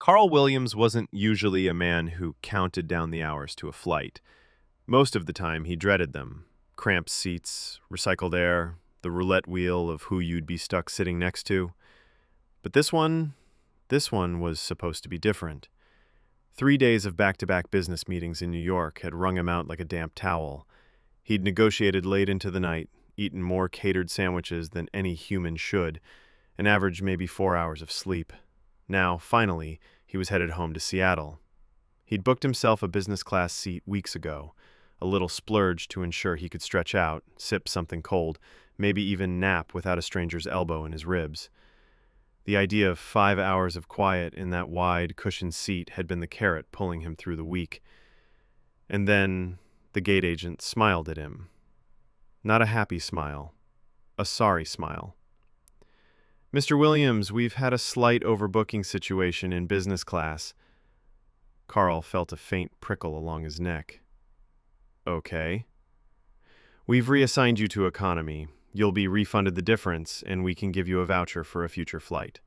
Carl Williams wasn't usually a man who counted down the hours to a flight. Most of the time, he dreaded them. Cramped seats, recycled air, the roulette wheel of who you'd be stuck sitting next to. But this one was supposed to be different. 3 days of back-to-back business meetings in New York had wrung him out like a damp towel. He'd negotiated late into the night, eaten more catered sandwiches than any human should, and averaged maybe 4 hours of sleep. Now, finally, he was headed home to Seattle. He'd booked himself a business-class seat weeks ago, a little splurge to ensure he could stretch out, sip something cold, maybe even nap without a stranger's elbow in his ribs. The idea of 5 hours of quiet in that wide, cushioned seat had been the carrot pulling him through the week. And then the gate agent smiled at him. Not a happy smile, a sorry smile. "Mr. Williams, we've had a slight overbooking situation in business class." Carl felt a faint prickle along his neck. "Okay." "We've reassigned you to economy. You'll be refunded the difference, and we can give you a voucher for a future flight."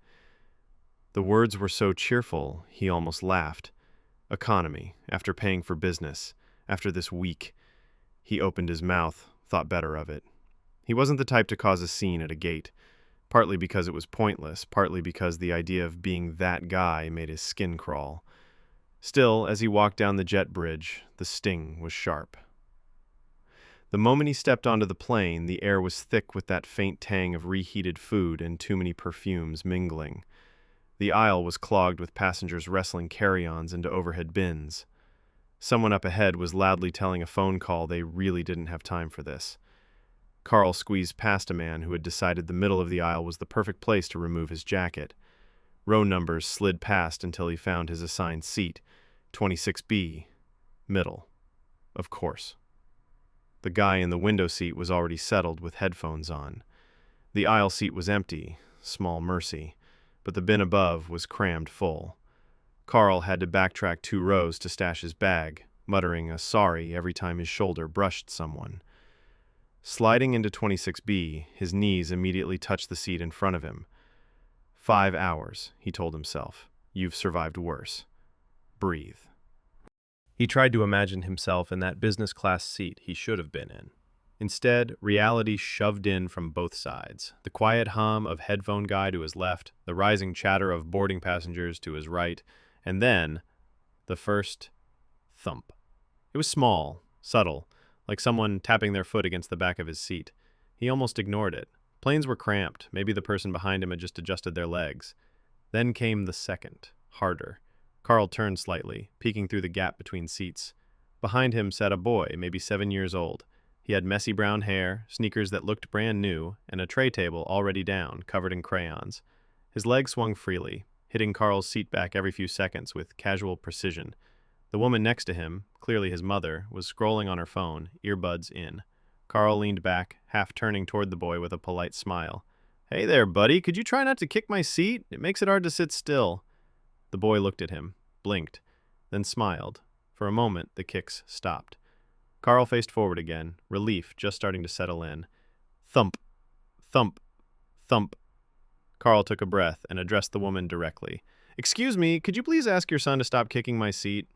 The words were so cheerful, he almost laughed. Economy, after paying for business, after this week. He opened his mouth, thought better of it. He wasn't the type to cause a scene at a gate, partly because it was pointless, partly because the idea of being that guy made his skin crawl. Still, as he walked down the jet bridge, the sting was sharp. The moment he stepped onto the plane, the air was thick with that faint tang of reheated food and too many perfumes mingling. The aisle was clogged with passengers wrestling carry-ons into overhead bins. Someone up ahead was loudly telling a phone call they really didn't have time for this. Carl squeezed past a man who had decided the middle of the aisle was the perfect place to remove his jacket. Row numbers slid past until he found his assigned seat, 26B, middle. Of course. The guy in the window seat was already settled with headphones on. The aisle seat was empty, small mercy, but the bin above was crammed full. Carl had to backtrack 2 rows to stash his bag, muttering a sorry every time his shoulder brushed someone. Sliding into 26B, his knees immediately touched the seat in front of him. 5 hours, he told himself. You've survived worse. Breathe. He tried to imagine himself in that business class seat he should have been in. Instead, reality shoved in from both sides. The quiet hum of headphone guy to his left, the rising chatter of boarding passengers to his right, and then the first thump. It was small, subtle, like someone tapping their foot against the back of his seat. He almost ignored it. Planes were cramped. Maybe the person behind him had just adjusted their legs. Then came the second, harder. Carl turned slightly, peeking through the gap between seats. Behind him sat a boy, maybe 7 years old. He had messy brown hair, sneakers that looked brand new, and a tray table already down, covered in crayons. His legs swung freely, hitting Carl's seat back every few seconds with casual precision. The woman next to him, clearly his mother, was scrolling on her phone, earbuds in. Carl leaned back, half turning toward the boy with a polite smile. "Hey there, buddy, could you try not to kick my seat? It makes it hard to sit still." The boy looked at him, blinked, then smiled. For a moment, the kicks stopped. Carl faced forward again, relief just starting to settle in. Thump, thump, thump. Carl took a breath and addressed the woman directly. "Excuse me, could you please ask your son to stop kicking my seat?"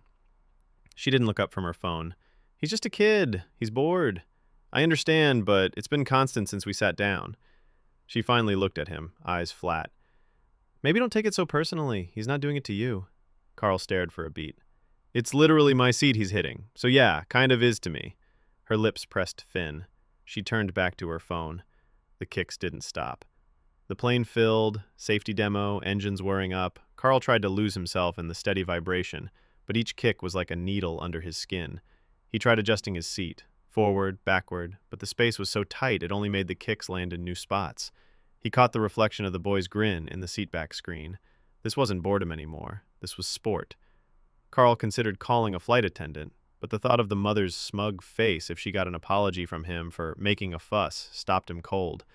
She didn't look up from her phone. "He's just a kid. He's bored. I understand, but it's been constant since we sat down." She finally looked at him, eyes flat. "Maybe don't take it so personally. He's not doing it to you." Carl stared for a beat. "It's literally my seat he's hitting, so yeah, kind of is to me." Her lips pressed thin. She turned back to her phone. The kicks didn't stop. The plane filled, safety demo, engines whirring up. Carl tried to lose himself in the steady vibration, but each kick was like a needle under his skin. He tried adjusting his seat, forward, backward, but the space was so tight it only made the kicks land in new spots. He caught the reflection of the boy's grin in the seatback screen. This wasn't boredom anymore. This was sport. Carl considered calling a flight attendant, but the thought of the mother's smug face if she got an apology from him for making a fuss stopped him cold.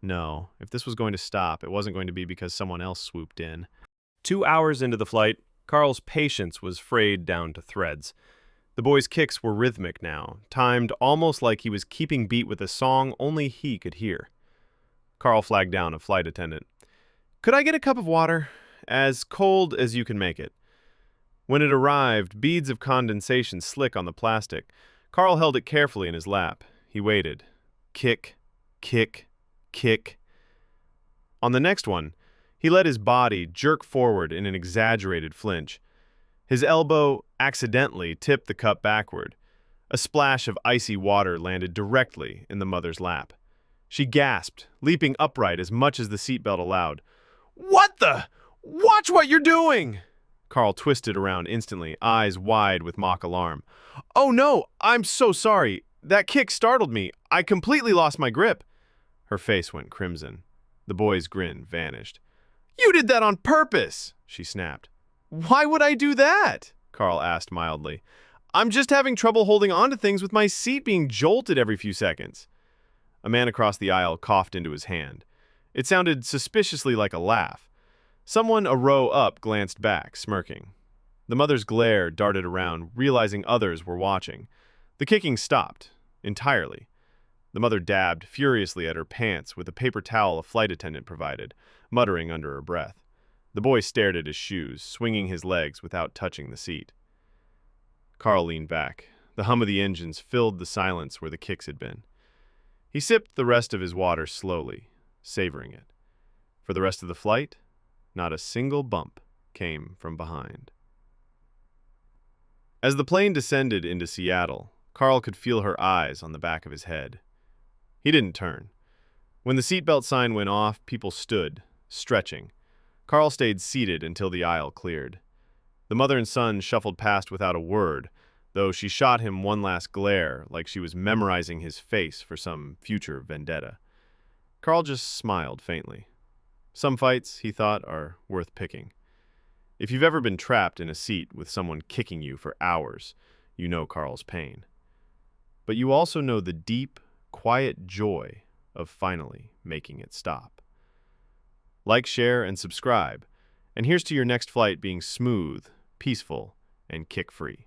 No, if this was going to stop, it wasn't going to be because someone else swooped in. 2 hours into the flight, Carl's patience was frayed down to threads. The boy's kicks were rhythmic now, timed almost like he was keeping beat with a song only he could hear. Carl flagged down a flight attendant. "Could I get a cup of water? as cold as you can make it. When it arrived, beads of condensation slick on the plastic. Carl held it carefully in his lap. He waited. Kick, kick, kick. On the next one, he let his body jerk forward in an exaggerated flinch. His elbow accidentally tipped the cup backward. A splash of icy water landed directly in the mother's lap. She gasped, leaping upright as much as the seatbelt allowed. "What the? Watch what you're doing!" Carl twisted around instantly, eyes wide with mock alarm. "Oh no, I'm so sorry. That kick startled me. I completely lost my grip." Her face went crimson. The boy's grin vanished. "You did that on purpose!" she snapped. "Why would I do that?" Carl asked mildly. "I'm just having trouble holding on to things with my seat being jolted every few seconds." A man across the aisle coughed into his hand. It sounded suspiciously like a laugh. Someone a row up glanced back, smirking. The mother's glare darted around, realizing others were watching. The kicking stopped, entirely. The mother dabbed furiously at her pants with a paper towel a flight attendant provided, muttering under her breath. The boy stared at his shoes, swinging his legs without touching the seat. Carl leaned back. The hum of the engines filled the silence where the kicks had been. He sipped the rest of his water slowly, savoring it. For the rest of the flight, not a single bump came from behind. As the plane descended into Seattle, Carl could feel her eyes on the back of his head. He didn't turn. When the seatbelt sign went off, people stood, stretching. Carl stayed seated until the aisle cleared. The mother and son shuffled past without a word, though she shot him one last glare like she was memorizing his face for some future vendetta. Carl just smiled faintly. Some fights, he thought, are worth picking. If you've ever been trapped in a seat with someone kicking you for hours, you know Carl's pain. But you also know the deep, quiet joy of finally making it stop. Like, share, and subscribe. And here's to your next flight being smooth, peaceful, and kick-free.